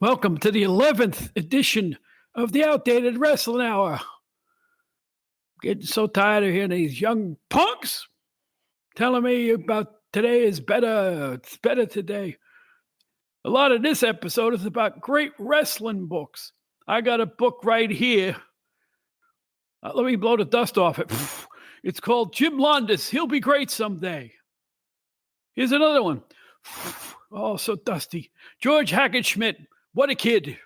Welcome to the 11th edition of the Outdated Wrestling Hour. Getting so tired of hearing these young punks telling me about today is better. It's better today. A lot of this episode is about great wrestling books. I got a book right here. Let me blow the dust off it. It's called Jim Londos. He'll be great someday. Here's another one. Oh, so dusty. George Hackenschmidt. What a kid.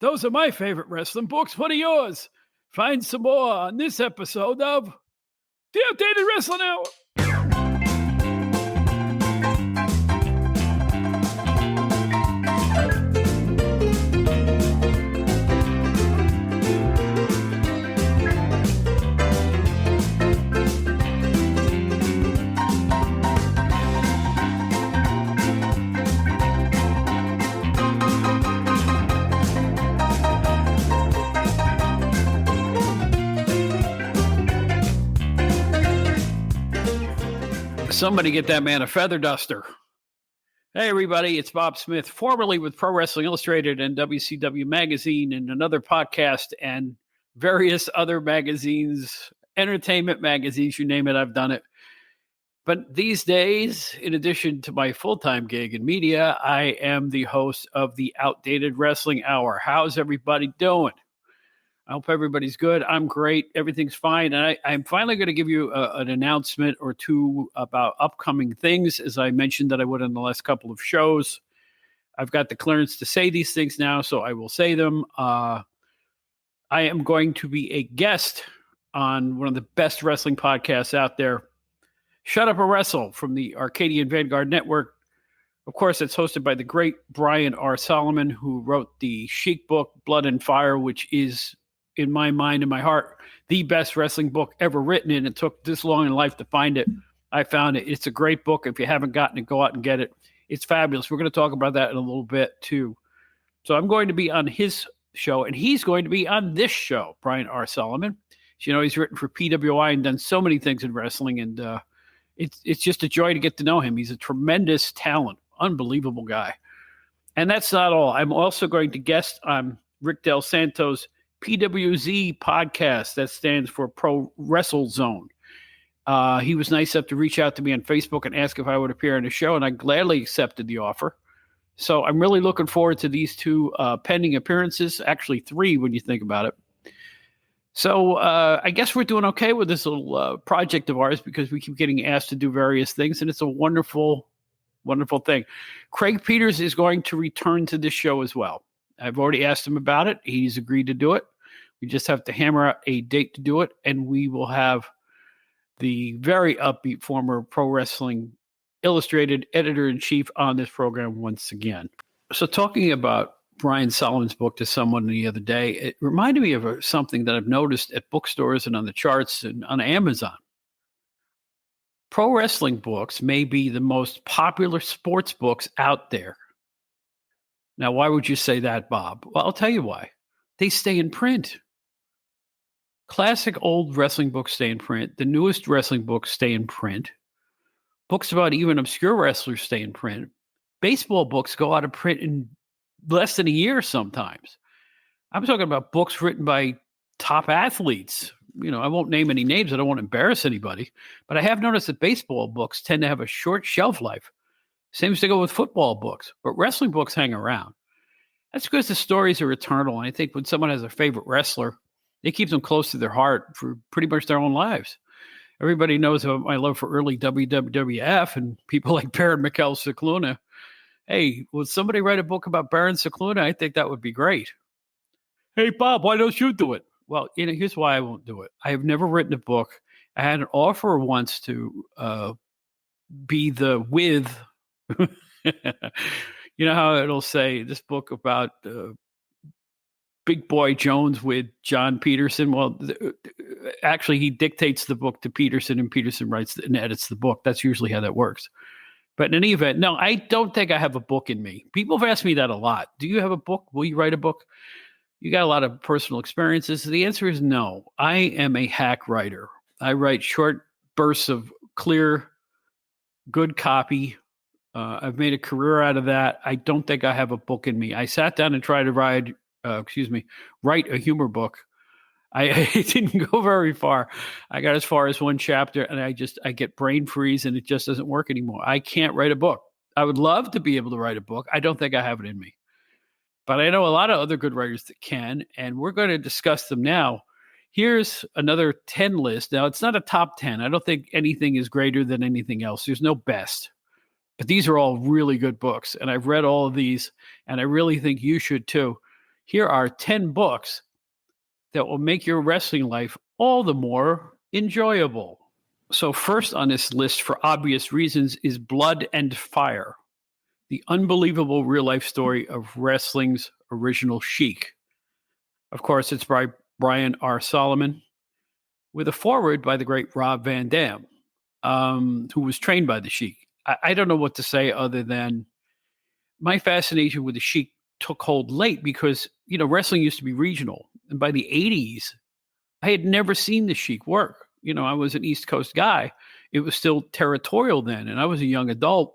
Those are my favorite wrestling books. What are yours? Find some more on this episode of the Outdated Wrestling Hour. Somebody get that man a feather duster. Hey, everybody, it's Bob Smith, formerly with Pro Wrestling Illustrated and WCW Magazine and another podcast and various other magazines, entertainment magazines, you name it, I've done it. But these days, in addition to my full-time gig in media, I am the host of the Outdated Wrestling Hour. How's everybody doing? I hope everybody's good. I'm great. Everything's fine. And I'm finally going to give you an announcement or two about upcoming things, as I mentioned that I would in the last couple of shows. I've got the clearance to say these things now, so I will say them. I am going to be a guest on one of the best wrestling podcasts out there, Shut Up or Wrestle, from the Arcadian Vanguard Network. Of course, it's hosted by the great Brian R. Solomon, who wrote the Chic book, Blood and Fire, which is, in my mind and my heart, the best wrestling book ever written, and it took this long in life to find it. I found it. It's a great book. If you haven't gotten it, go out and get it. It's fabulous. We're going to talk about that in a little bit, too. So I'm going to be on his show, and he's going to be on this show, Brian R. Solomon. You know, he's written for PWI and done so many things in wrestling, and it's just a joy to get to know him. He's a tremendous talent, unbelievable guy. And that's not all. I'm also going to guest on Rick Del Santo's PWZ podcast. That stands for Pro Wrestle Zone. He was nice enough to reach out to me on Facebook and ask if I would appear on the show, and I gladly accepted the offer. So I'm really looking forward to these two pending appearances, actually three when you think about it. So I guess we're doing okay with this little project of ours because we keep getting asked to do various things, and it's a wonderful, wonderful thing. Craig Peters is going to return to this show as well. I've already asked him about it. He's agreed to do it. We just have to hammer out a date to do it, and we will have the very upbeat former Pro Wrestling Illustrated editor-in-chief on this program once again. So talking about Brian Solomon's book to someone the other day, it reminded me of something that I've noticed at bookstores and on the charts and on Amazon. Pro wrestling books may be the most popular sports books out there. Now, why would you say that, Bob? Well, I'll tell you why. They stay in print. Classic old wrestling books stay in print. The newest wrestling books stay in print. Books about even obscure wrestlers stay in print. Baseball books go out of print in less than a year sometimes. I'm talking about books written by top athletes. You know, I won't name any names. I don't want to embarrass anybody. But I have noticed that baseball books tend to have a short shelf life. Same as they go with football books. But wrestling books hang around. That's because the stories are eternal. And I think when someone has a favorite wrestler, they keep them close to their heart for pretty much their own lives. Everybody knows about my love for early WWF and people like Baron Mikel Cicluna. Hey, would somebody write a book about Baron Cicluna? I think that would be great. Hey, Bob, why don't you do it? Well, you know, here's why I won't do it. I have never written a book. I had an offer once to be the with. You know how it'll say this book about Big Boy Jones with John Peterson? Well, actually, he dictates the book to Peterson, and Peterson writes and edits the book. That's usually how that works. But in any event, no, I don't think I have a book in me. People have asked me that a lot. Do you have a book? Will you write a book? You got a lot of personal experiences. The answer is no. I am a hack writer. I write short bursts of clear, good copy I've made a career out of that. I don't think I have a book in me. I sat down and tried to write a humor book. I didn't go very far. I got as far as one chapter, and I get brain freeze, and it just doesn't work anymore. I can't write a book. I would love to be able to write a book. I don't think I have it in me. But I know a lot of other good writers that can, and we're going to discuss them now. Here's another 10 list. Now, it's not a top 10. I don't think anything is greater than anything else. There's no best. But these are all really good books, and I've read all of these, and I really think you should too. Here are 10 books that will make your wrestling life all the more enjoyable. So first on this list, for obvious reasons, is Blood and Fire, the unbelievable real-life story of wrestling's original Sheik. Of course, it's by Brian R. Solomon, with a foreword by the great Rob Van Dam, who was trained by the Sheik. I don't know what to say other than my fascination with the Sheik took hold late because, wrestling used to be regional. And by the 80s, I had never seen the Sheik work. I was an East Coast guy. It was still territorial then, and I was a young adult.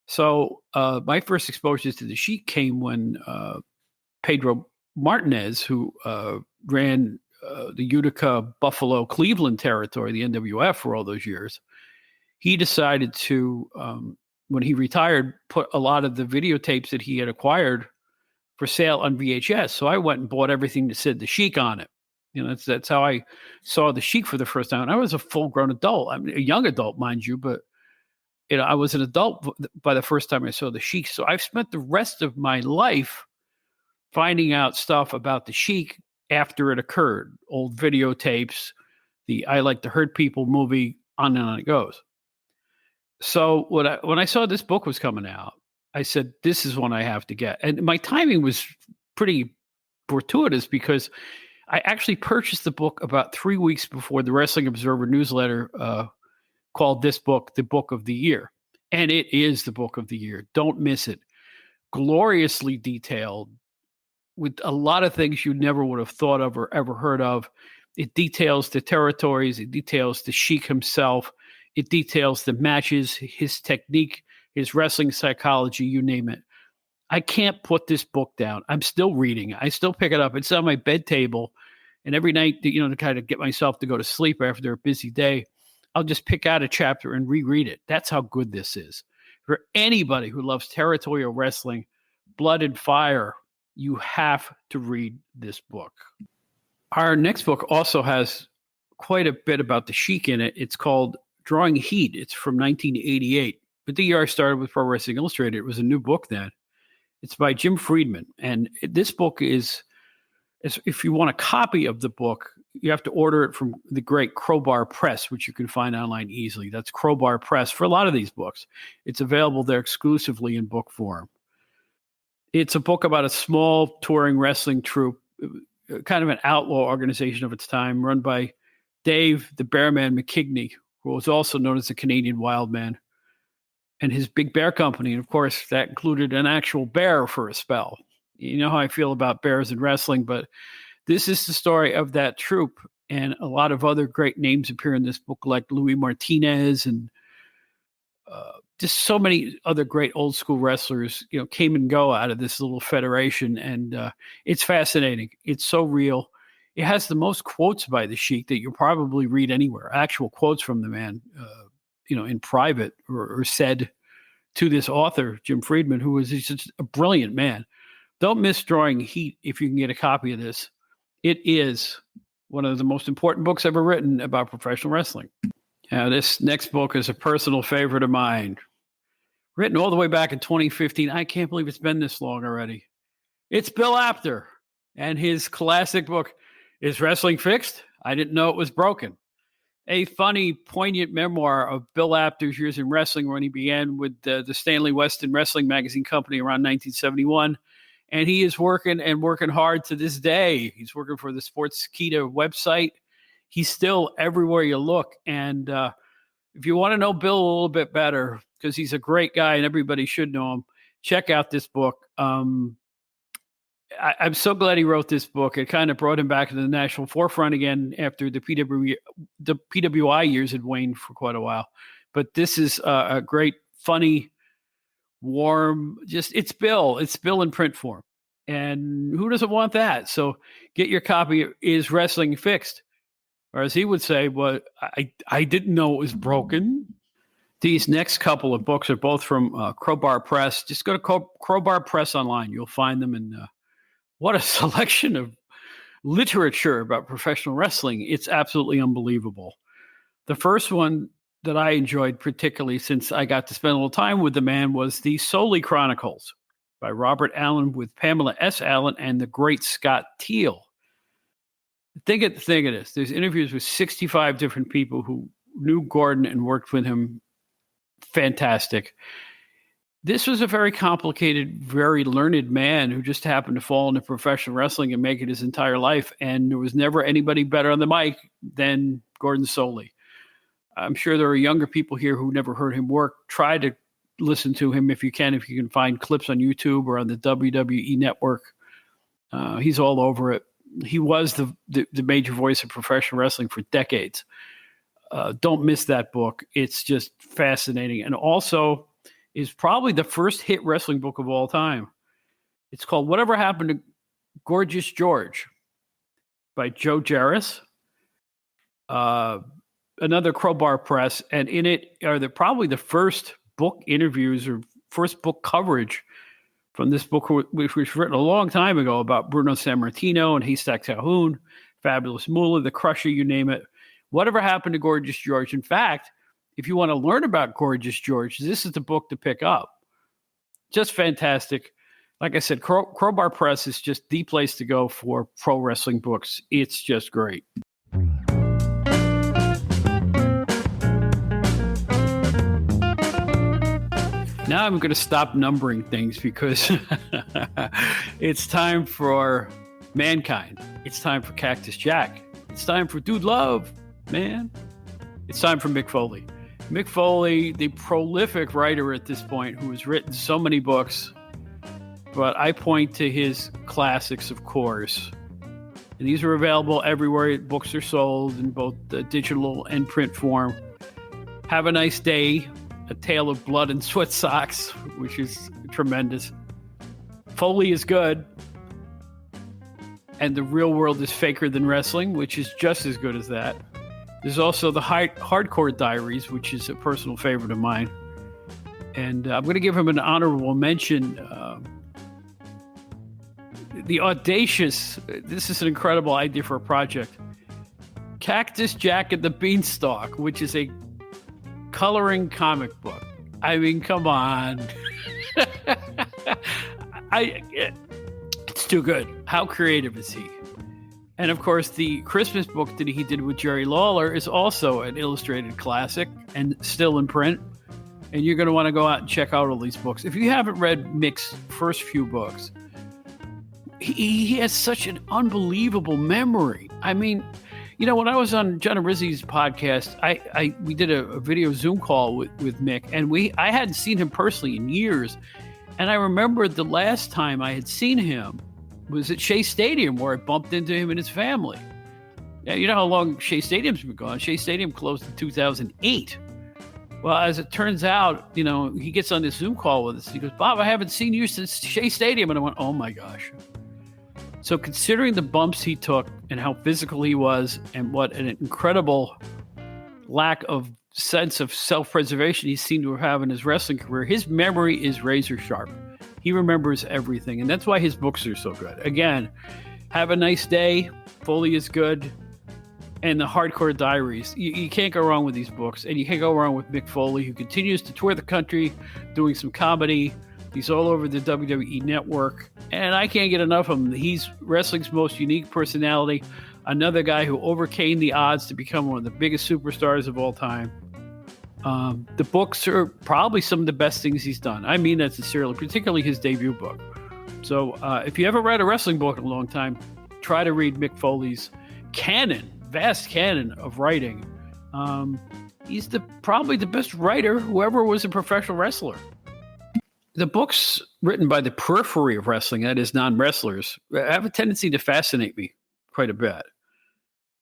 So my first exposures to the Sheik came when Pedro Martinez, who ran the Utica, Buffalo, Cleveland territory, the NWF for all those years, he decided to, when he retired, put a lot of the videotapes that he had acquired for sale on VHS. So I went and bought everything that said the Sheik on it. That's how I saw the Sheik for the first time. And I was a full-grown adult. I mean, a young adult, mind you, but I was an adult by the first time I saw the Sheik. So I've spent the rest of my life finding out stuff about the Sheik after it occurred. Old videotapes, the I Like to Hurt People movie, on and on it goes. So when I saw this book was coming out, I said, this is one I have to get. And my timing was pretty fortuitous because I actually purchased the book about 3 weeks before the Wrestling Observer newsletter called this book the Book of the Year. And it is the Book of the Year. Don't miss it. Gloriously detailed with a lot of things you never would have thought of or ever heard of. It details the territories. It details the Sheik himself. It details the matches, his technique, his wrestling psychology, you name it. I can't put this book down. I'm still reading. I still pick it up. It's on my bed table. And every night, to kind of get myself to go to sleep after a busy day, I'll just pick out a chapter and reread it. That's how good this is. For anybody who loves territorial wrestling, Blood and Fire, you have to read this book. Our next book also has quite a bit about the Sheik in it. It's called Drawing Heat. It's from 1988. But the year I started with Pro Wrestling Illustrated, it was a new book then. It's by Jim Friedman. And this book is, if you want a copy of the book, you have to order it from the great Crowbar Press, which you can find online easily. That's Crowbar Press for a lot of these books. It's available there exclusively in book form. It's a book about a small touring wrestling troupe, kind of an outlaw organization of its time, run by Dave the Bearman McKigney, who was also known as the Canadian Wild Man, and his Big Bear Company. And of course, that included an actual bear for a spell. You know how I feel about bears in wrestling, but this is the story of that troupe. And a lot of other great names appear in this book, like Louis Martinez and just so many other great old school wrestlers, came and go out of this little federation. And it's fascinating. It's so real. It has the most quotes by the Sheik that you'll probably read anywhere, actual quotes from the man, in private or said to this author, Jim Friedman, who is just a brilliant man. Don't miss Drawing Heat if you can get a copy of this. It is one of the most important books ever written about professional wrestling. Now, this next book is a personal favorite of mine. Written all the way back in 2015. I can't believe it's been this long already. It's Bill Apter and his classic book, Is Wrestling Fixed? I Didn't Know It Was Broken. A funny, poignant memoir of Bill Apter's years in wrestling when he began with the Stanley Weston Wrestling Magazine Company around 1971. And he is working hard to this day. He's working for the Sportskeeda website. He's still everywhere you look. And if you want to know Bill a little bit better, because he's a great guy and everybody should know him, check out this book. I'm so glad he wrote this book. It kind of brought him back to the national forefront again after the PWI years had waned for quite a while. But this is a great, funny warm, just it's Bill in print form. And who doesn't want that? So get your copy of Is Wrestling Fixed? Or as he would say, well, I didn't know it was broken. These next couple of books are both from Crowbar Press. Just go to Crowbar Press online. You'll find them. And what a selection of literature about professional wrestling. It's absolutely unbelievable. The first one that I enjoyed, particularly since I got to spend a little time with the man, was The Soley Chronicles by Robert Allen with Pamela S. Allen and the great Scott Teal. Think of this. There's interviews with 65 different people who knew Gordon and worked with him. Fantastic. This was a very complicated, very learned man who just happened to fall into professional wrestling and make it his entire life. And there was never anybody better on the mic than Gordon Soley. I'm sure there are younger people here who never heard him work. Try to listen to him if you can find clips on YouTube or on the WWE network. He's all over it. He was the major voice of professional wrestling for decades. Don't miss that book. It's just fascinating. And also is probably the first hit wrestling book of all time. It's called Whatever Happened to Gorgeous George by Joe Jarris. Another Crowbar Press. And in it are probably the first book interviews or first book coverage from this book, which was written a long time ago about Bruno Sammartino and Haystack Calhoun, Fabulous Moolah, The Crusher, you name it. Whatever Happened to Gorgeous George. In fact, if you want to learn about Gorgeous George, this is the book to pick up. Just fantastic. Like I said, Crowbar Press is just the place to go for pro wrestling books. It's just great. Now I'm going to stop numbering things because it's time for Mankind. It's time for Cactus Jack. It's time for Dude Love, man. It's time for Mick Foley. Mick Foley, the prolific writer at this point who has written so many books, but I point to his classics, of course. And these are available everywhere books are sold in both the digital and print form. Have a Nice Day, A Tale of Blood and Sweat Socks, which is tremendous. Foley is Good. And The Real World is Faker Than Wrestling, which is just as good as that. There's also the Hardcore Diaries, which is a personal favorite of mine. And I'm going to give him an honorable mention. The audacious, this is an incredible idea for a project. Cactus Jack and the Beanstalk, which is a coloring comic book. I mean, come on. It's too good. How creative is he? And of course, the Christmas book that he did with Jerry Lawler is also an illustrated classic and still in print. And you're going to want to go out and check out all these books. If you haven't read Mick's first few books, he has such an unbelievable memory. I mean, you know, when I was on John Rizzi's podcast, we did a video Zoom call with Mick, and I hadn't seen him personally in years. And I remembered the last time I had seen him was at Shea Stadium, where I bumped into him and his family. Yeah, you know how long Shea Stadium's been gone? Shea Stadium closed in 2008. Well, as it turns out, you know, he gets on this Zoom call with us. He goes, Bob, I haven't seen you since Shea Stadium. And I went, oh my gosh. So considering the bumps he took and how physical he was and what an incredible lack of sense of self-preservation he seemed to have in his wrestling career, his memory is razor sharp. He remembers everything, and that's why his books are so good. Again, Have a Nice Day, Foley is Good, and the Hardcore Diaries. You can't go wrong with these books, and you can't go wrong with Mick Foley, who continues to tour the country doing some comedy. He's all over the WWE network, and I can't get enough of him. He's wrestling's most unique personality, another guy who overcame the odds to become one of the biggest superstars of all time. The books are probably some of the best things he's done. I mean that sincerely, particularly his debut book. So if you haven't read a wrestling book in a long time, try to read Mick Foley's vast canon of writing. He's probably the best writer who ever was a professional wrestler. The books written by the periphery of wrestling, that is non-wrestlers, have a tendency to fascinate me quite a bit.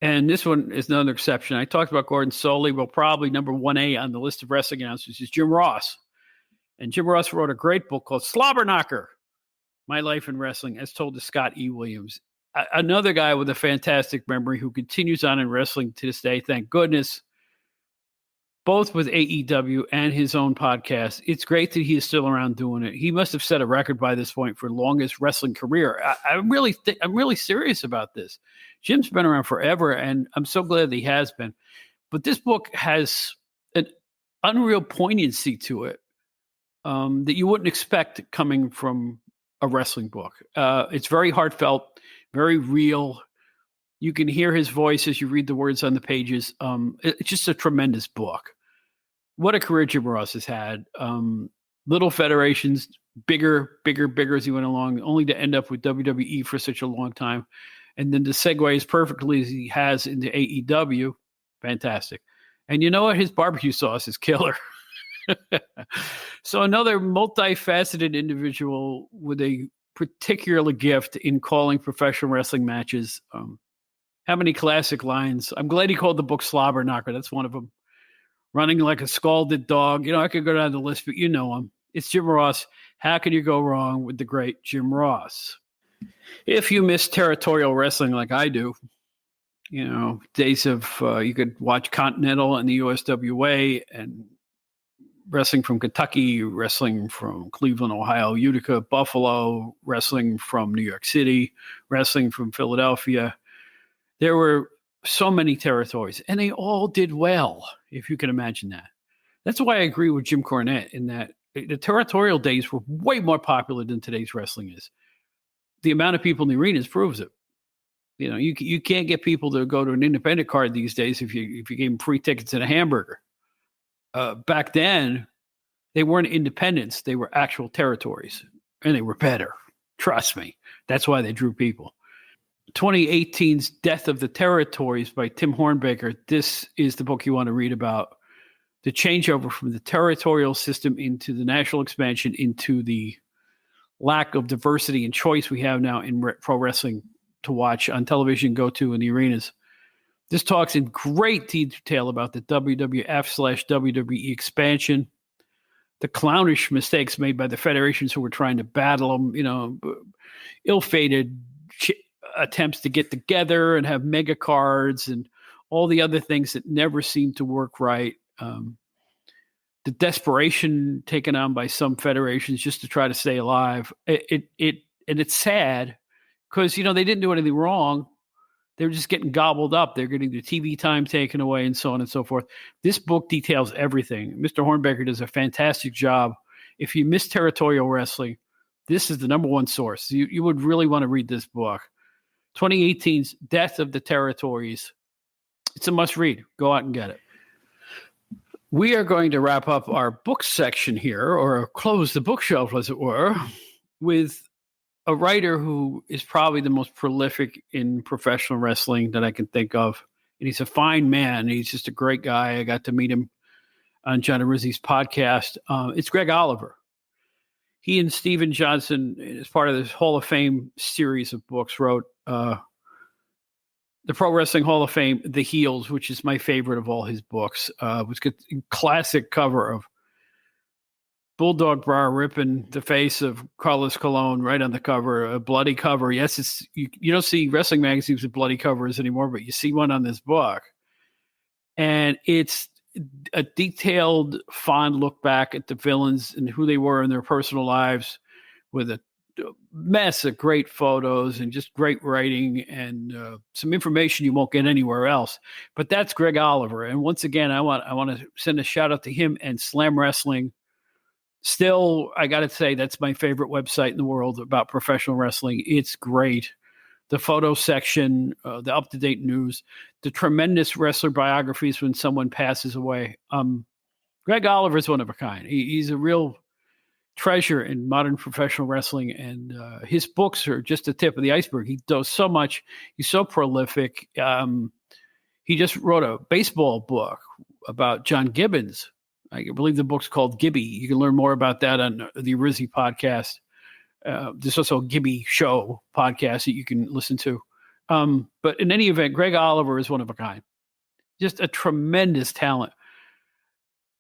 And this one is another exception. I talked about Gordon Soley. Well, probably number 1A on the list of wrestling announcers is Jim Ross. And Jim Ross wrote a great book called Slobber Knocker, My Life in Wrestling, as told to Scott E. Williams. Another guy with a fantastic memory who continues on in wrestling to this day, thank goodness, both with AEW and his own podcast. It's great that he is still around doing it. He must have set a record by this point for longest wrestling career. I'm really serious about this. Jim's been around forever, and I'm so glad that he has been. But this book has an unreal poignancy to it that you wouldn't expect coming from a wrestling book. It's very heartfelt, very real. You can hear his voice as you read the words on the pages. It's just a tremendous book. What a career Jim Ross has had. Little federations, bigger as he went along, only to end up with WWE for such a long time. And then to segue as perfectly as he has into AEW, fantastic. And you know what? His barbecue sauce is killer. So another multifaceted individual with a particular gift in calling professional wrestling matches. How many classic lines? I'm glad he called the book Slobber Knocker. That's one of them. Running like a scalded dog. I could go down the list, but you know him. It's Jim Ross. How can you go wrong with the great Jim Ross? If you miss territorial wrestling like I do, days of you could watch Continental and the USWA and wrestling from Kentucky, wrestling from Cleveland, Ohio, Utica, Buffalo, wrestling from New York City, wrestling from Philadelphia. There were so many territories, and they all did well, if you can imagine that. That's why I agree with Jim Cornette in that the territorial days were way more popular than today's wrestling is. The amount of people in the arenas proves it. You can't get people to go to an independent card these days if you gave them free tickets and a hamburger. Back then, they weren't independents. They were actual territories, and they were better. Trust me. That's why they drew people. 2018's Death of the Territories by Tim Hornbaker. This is the book you want to read about the changeover from the territorial system into the national expansion, into the lack of diversity and choice we have now in pro wrestling to watch on television, go to in the arenas. This talks in great detail about the WWF/WWE expansion, the clownish mistakes made by the federations who were trying to battle them, ill-fated attempts to get together and have mega cards and all the other things that never seemed to work right. The desperation taken on by some federations just to try to stay alive. And it's sad because, they didn't do anything wrong. They were just getting gobbled up. They're getting their TV time taken away and so on and so forth. This book details everything. Mr. Hornbaker does a fantastic job. If you miss territorial wrestling, this is the number one source. You would really want to read this book. 2018's Death of the Territories. It's a must read. Go out and get it. We are going to wrap up our book section here, or close the bookshelf, as it were, with a writer who is probably the most prolific in professional wrestling that I can think of. And he's a fine man. He's just a great guy. I got to meet him on John Rizzi's podcast. It's Greg Oliver. He and Steven Johnson, as part of this Hall of Fame series of books, wrote the Pro Wrestling Hall of Fame, The Heels, which is my favorite of all his books. It's got a classic cover of Bulldog Brar ripping the face of Carlos Colon right on the cover, a bloody cover. Yes, you don't see wrestling magazines with bloody covers anymore, but you see one on this book. And it's a detailed, fond look back at the villains and who they were in their personal lives, with a mess of great photos and just great writing and some information you won't get anywhere else. But that's Greg Oliver. And once again, I want to send a shout out to him and Slam Wrestling. Still, I got to say, that's my favorite website in the world about professional wrestling. It's great. The photo section, the up-to-date news, the tremendous wrestler biographies when someone passes away. Greg Oliver is one of a kind. He's a real treasure in modern professional wrestling, and his books are just the tip of the iceberg. He does so much. He's so prolific. He just wrote a baseball book about John Gibbons. I believe the book's called Gibby. You can learn more about that on the Rizzi podcast. There's also a Gibby Show podcast that you can listen to. But in any event, Greg Oliver is one of a kind. Just a tremendous talent.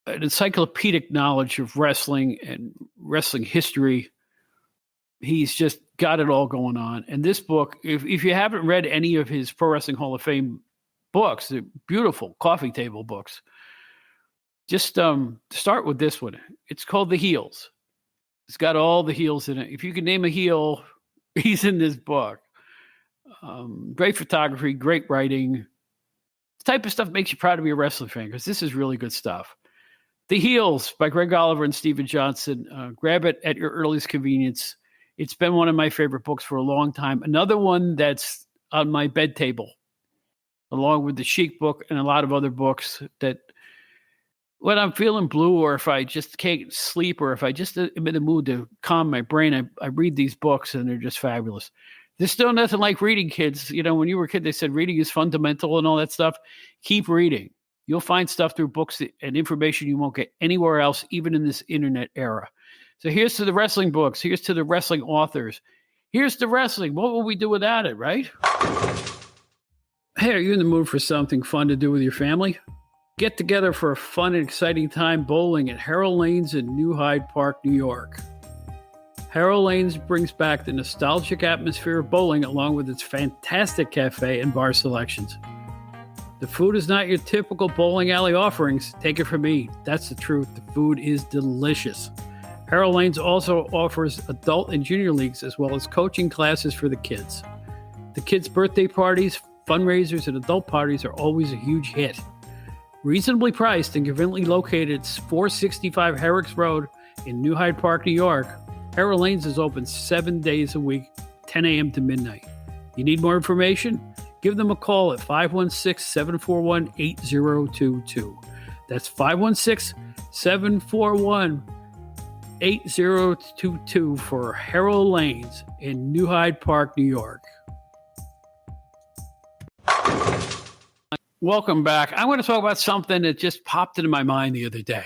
an encyclopedic knowledge of wrestling and wrestling history. He's just got it all going on. And this book, if you haven't read any of his Pro Wrestling Hall of Fame books, they're beautiful coffee table books, just start with this one. It's called The Heels. It's got all the heels in it. If you can name a heel, he's in this book. Great photography, great writing. This type of stuff makes you proud to be a wrestling fan because this is really good stuff. The Heels by Greg Oliver and Steven Johnson. Grab it at your earliest convenience. It's been one of my favorite books for a long time. Another one that's on my bed table, along with the Chic book and a lot of other books that when I'm feeling blue or if I just can't sleep or if I just am in the mood to calm my brain, I read these books and they're just fabulous. There's still nothing like reading, kids. You know, when you were a kid, they said reading is fundamental and all that stuff. Keep reading. You'll find stuff through books and information you won't get anywhere else, even in this internet era. So here's to the wrestling books. Here's to the wrestling authors. Here's to wrestling. What will we do without it, right? Hey, are you in the mood for something fun to do with your family? Get together for a fun and exciting time bowling at Harold Lanes in New Hyde Park, New York. Harold Lanes brings back the nostalgic atmosphere of bowling along with its fantastic cafe and bar selections. The food is not your typical bowling alley offerings. Take it from me. That's the truth. The food is delicious. Harold Lanes also offers adult and junior leagues as well as coaching classes for the kids. The kids' birthday parties, fundraisers, and adult parties are always a huge hit. Reasonably priced and conveniently located at 465 Herrick's Road in New Hyde Park, New York, Harold Lanes is open 7 days a week, 10 a.m. to midnight. You need more information? Give them a call at 516-741-8022. That's 516-741-8022 for Harold Lanes in New Hyde Park, New York. Welcome back. I want to talk about something that just popped into my mind the other day.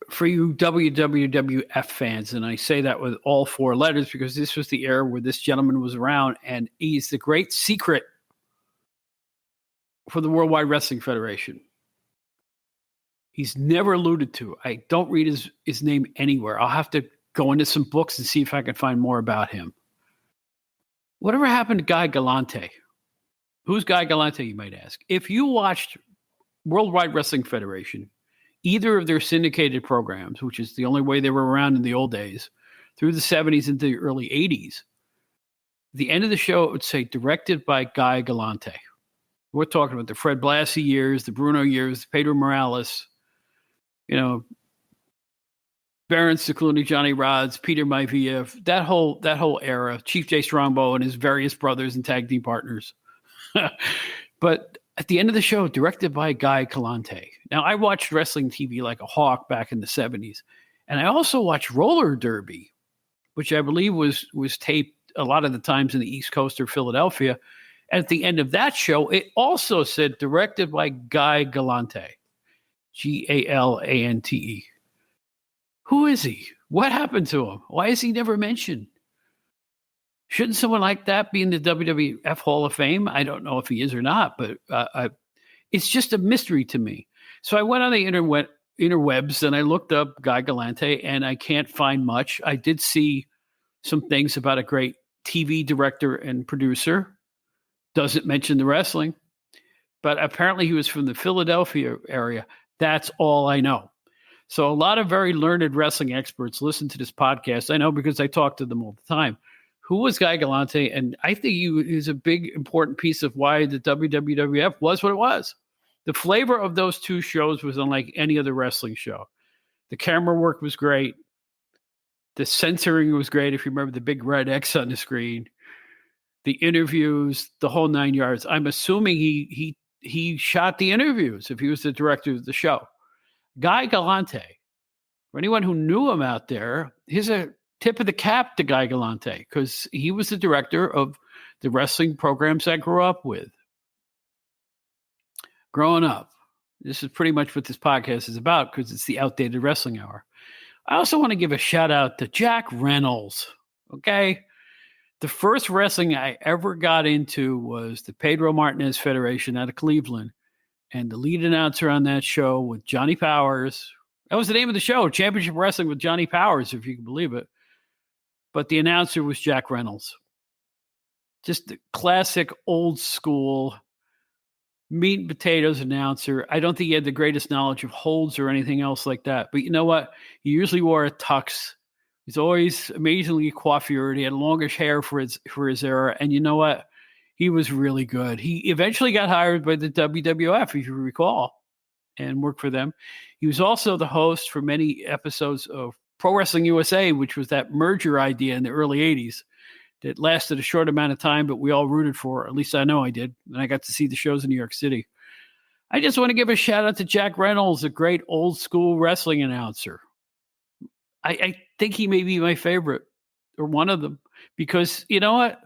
For you WWF fans, and I say that with all four letters because this was the era where this gentleman was around, and he's the great secret for the Worldwide Wrestling Federation. He's never alluded to. I don't read his name anywhere. I'll have to go into some books and see if I can find more about him. Whatever happened to Guy Galante? Who's Guy Galante, you might ask? If you watched Worldwide Wrestling Federation, either of their syndicated programs, which is the only way they were around in the old days, through the 70s into the early 80s, the end of the show, it would say, directed by Guy Galante. We're talking about the Fred Blassie years, the Bruno years, Pedro Morales, Baron Cicluni, Johnny Rods, Peter Maivia, that whole era, Chief Jay Strongbow and his various brothers and tag team partners. But at the end of the show, directed by Guy Galante. Now, I watched wrestling TV like a hawk back in the 70s. And I also watched roller derby, which I believe was taped a lot of the times in the East Coast or Philadelphia. And at the end of that show, it also said directed by Guy Galante, Galante. Who is he? What happened to him? Why is he never mentioned? Shouldn't someone like that be in the WWF Hall of Fame? I don't know if he is or not, but it's just a mystery to me. So I went on the interwebs and I looked up Guy Galante, and I can't find much. I did see some things about a great TV director and producer. Doesn't mention the wrestling, but apparently he was from the Philadelphia area. That's all I know. So a lot of very learned wrestling experts listen to this podcast. I know because I talk to them all the time. Who was Guy Galante? And I think he is a big, important piece of why the WWF was what it was. The flavor of those two shows was unlike any other wrestling show. The camera work was great. The censoring was great. If you remember the big red X on the screen, the interviews, the whole 9 yards. I'm assuming he shot the interviews if he was the director of the show. Guy Galante, for anyone who knew him out there, he's a tip of the cap to Guy Galante because he was the director of the wrestling programs I grew up with. Growing up. This is pretty much what this podcast is about because it's the Outdated Wrestling Hour. I also want to give a shout out to Jack Reynolds. Okay. The first wrestling I ever got into was the Pedro Martinez Federation out of Cleveland. And the lead announcer on that show with Johnny Powers, that was the name of the show, Championship Wrestling with Johnny Powers, if you can believe it. But the announcer was Jack Reynolds. Just the classic old school meat and potatoes announcer. I don't think he had the greatest knowledge of holds or anything else like that. But you know what? He usually wore a tux. He's always amazingly coiffured. He had longish hair for his era. And you know what? He was really good. He eventually got hired by the WWF, if you recall, and worked for them. He was also the host for many episodes of Pro Wrestling USA, which was that merger idea in the early 80s that lasted a short amount of time, but we all rooted for. At least I know I did. And I got to see the shows in New York City. I just want to give a shout out to Jack Reynolds, a great old school wrestling announcer. I think he may be my favorite, or one of them, because you know what?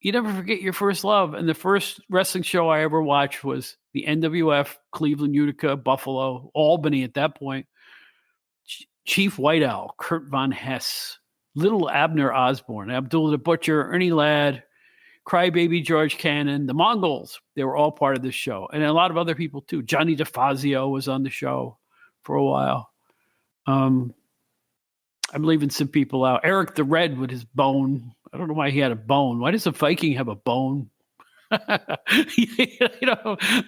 You never forget your first love. And the first wrestling show I ever watched was the NWF, Cleveland, Utica, Buffalo, Albany at that point. Chief White Owl, Kurt Von Hess, Little Abner Osborne, Abdullah the Butcher, Ernie Ladd, Crybaby George Cannon, the Mongols. They were all part of this show. And a lot of other people too. Johnny DeFazio was on the show for a while. I'm leaving some people out. Eric the Red with his bone. I don't know why he had a bone. Why does a Viking have a bone? I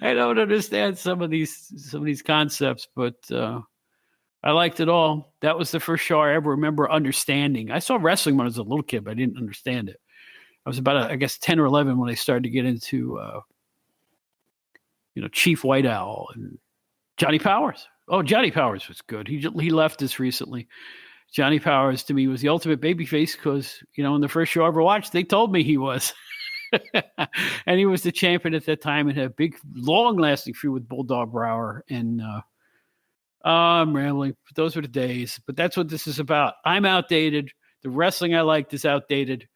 don't understand some of these concepts, but I liked it all. That was the first show I ever remember understanding. I saw wrestling when I was a little kid, but I didn't understand it. I was about, I guess, 10 or 11 when I started to get into, Chief White Owl and Johnny Powers. Oh, Johnny Powers was good. He left us recently. Johnny Powers, to me, was the ultimate babyface because, in the first show I ever watched, they told me he was. And he was the champion at that time and had a big, long-lasting feud with Bulldog Brower. And I'm rambling. Those were the days. But that's what this is about. I'm outdated. The wrestling I liked is outdated.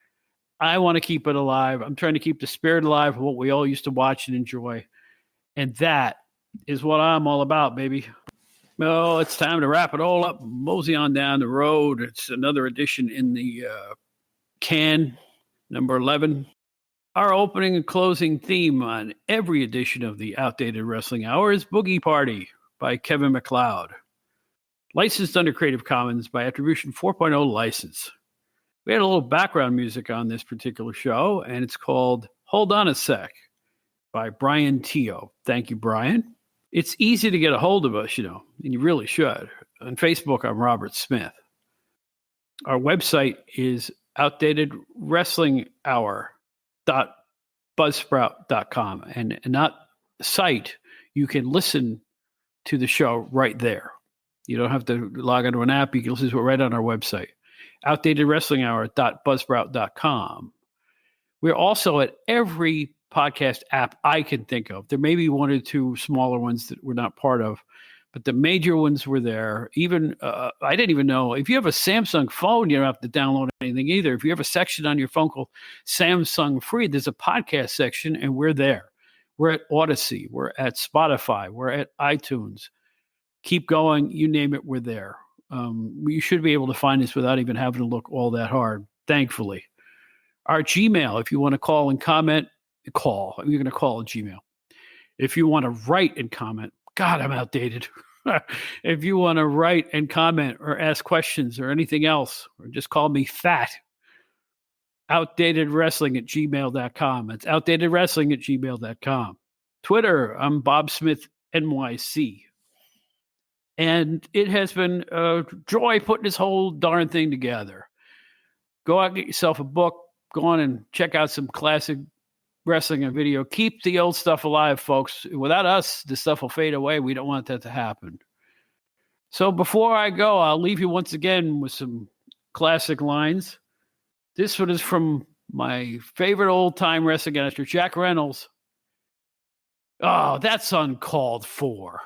I want to keep it alive. I'm trying to keep the spirit alive of what we all used to watch and enjoy. And that is what I'm all about, baby. Well, it's time to wrap it all up. Mosey on down the road. It's another edition in the can, number 11. Our opening and closing theme on every edition of the Outdated Wrestling Hour is Boogie Party by Kevin MacLeod. Licensed under Creative Commons by Attribution 4.0 license. We had a little background music on this particular show, and it's called Hold On a Sec by Brian Teo. Thank you, Brian. It's easy to get a hold of us, and you really should. On Facebook, I'm Robert Smith. Our website is outdatedwrestlinghour.buzzsprout.com. And not site, you can listen to the show right there. You don't have to log into an app. You can listen to it right on our website, outdatedwrestlinghour.buzzsprout.com. We're also at every podcast app I can think of. There may be one or two smaller ones that we're not part of, but the major ones were there. Even I didn't even know, if you have a Samsung phone, you don't have to download anything either. If you have a section on your phone called Samsung Free, there's a podcast section, and we're there. We're at Odyssey. We're at Spotify. We're at iTunes. Keep going. You name it, we're there. You should be able to find us without even having to look all that hard, thankfully. Our Gmail, if you want to call and comment, call. You're going to call a Gmail. If you want to write and comment, God, I'm outdated. If you want to write and comment or ask questions or anything else, or just call me fat, outdatedwrestling@gmail.com. It's outdatedwrestling@gmail.com. Twitter, I'm Bob Smith NYC. And it has been a joy putting this whole darn thing together. Go out and get yourself a book. Go on and check out some classic wrestling and video. Keep the old stuff alive, folks. Without us, the stuff will fade away. We don't want that to happen. So before I go, I'll leave you once again with some classic lines. This one is from my favorite old-time wrestling announcer, Jack Reynolds. Oh, that's uncalled for.